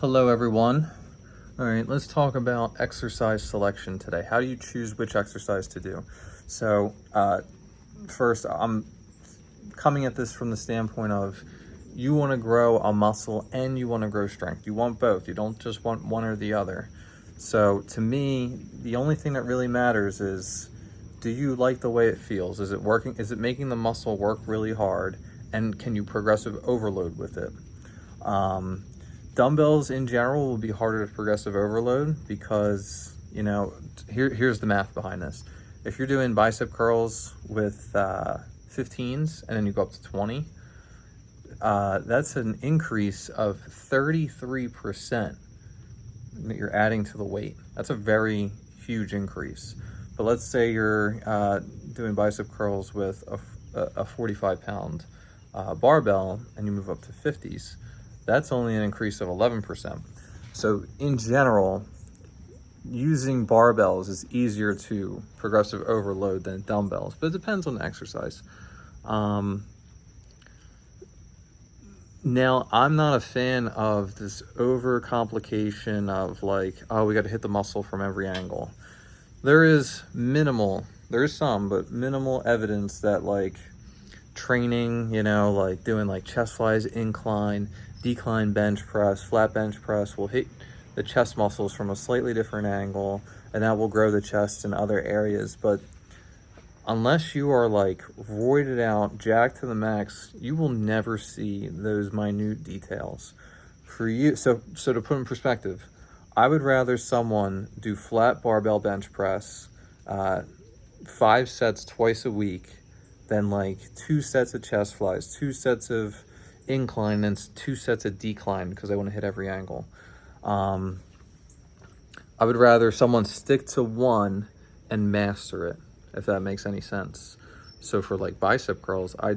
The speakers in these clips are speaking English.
Hello everyone. All right, let's talk about exercise selection today. How do you choose which exercise to do? So first, I'm coming at this from the standpoint of you want to grow a muscle and you want to grow strength. You want both. You don't just want one or the other. So to me, the only thing that really matters is, do you like the way it feels? Is it working? Is it making the muscle work really hard? And can you progressive overload with it? Dumbbells in general will be harder to progressive overload because, here's the math behind this. If you're doing bicep curls with 15s and then you go up to 20, that's an increase of 33% that you're adding to the weight. That's a very huge increase. But let's say you're doing bicep curls with a 45-pound barbell and you move up to 50s. That's only an increase of 11%. So in general, using barbells is easier to progressive overload than dumbbells, but it depends on the exercise. Now, I'm not a fan of this overcomplication of like, oh, we got to hit the muscle from every angle. There is some, but minimal evidence that like training, like doing like chest flies, incline, decline bench press, flat bench press will hit the chest muscles from a slightly different angle, and that will grow the chest in other areas. But unless you are like roided out, jacked to the max, you will never see those minute details. For you, so to put in perspective, I would rather someone do flat barbell bench press, 5 sets twice a week, than like 2 sets of chest flies, 2 sets of incline, and 2 sets of decline because I want to hit every angle. I would rather someone stick to one and master it, if that makes any sense. So for like bicep curls, I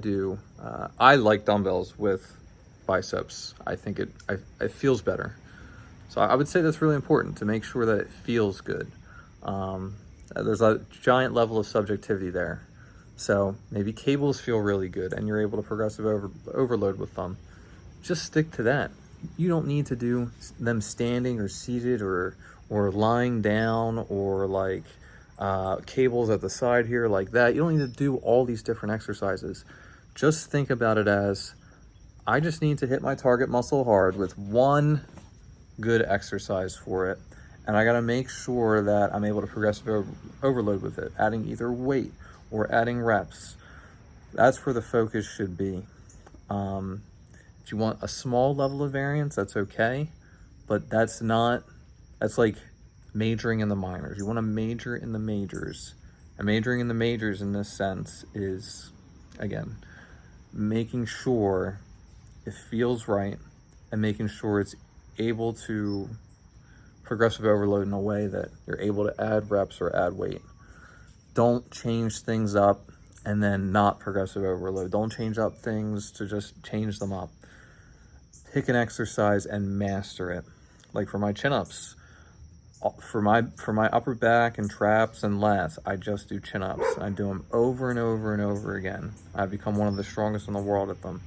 like dumbbells with biceps. I think it feels better. So I would say that's really important to make sure that it feels good. There's a giant level of subjectivity there. So maybe cables feel really good and you're able to progressive overload with them. Just stick to that. You don't need to do them standing or seated or lying down or like cables at the side here like that. You don't need to do all these different exercises. Just think about it as, I just need to hit my target muscle hard with one good exercise for it. And I got to make sure that I'm able to progressive overload with it, adding either weight or adding reps. That's where the focus should be. If you want a small level of variance, that's okay, but that's like majoring in the minors. You want to major in the majors. And majoring in the majors in this sense is, again, making sure it feels right and making sure it's able to progressive overload in a way that you're able to add reps or add weight. Don't change things up and then not progressive overload. Don't change up things to just change them up. Pick an exercise and master it. Like for my chin-ups, for my upper back and traps and lats, I just do chin-ups. I do them over and over and over again. I've become one of the strongest in the world at them.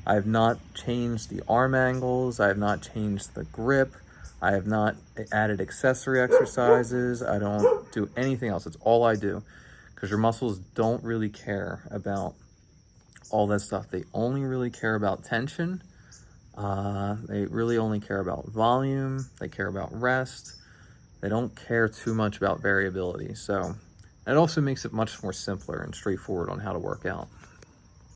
I have not changed the arm angles. I have not changed the grip. I have not added accessory exercises. I don't do anything else. It's all I do, because your muscles don't really care about all that stuff. They only really care about tension. They really only care about volume. They care about rest. They don't care too much about variability. So it also makes it much more simpler and straightforward on how to work out.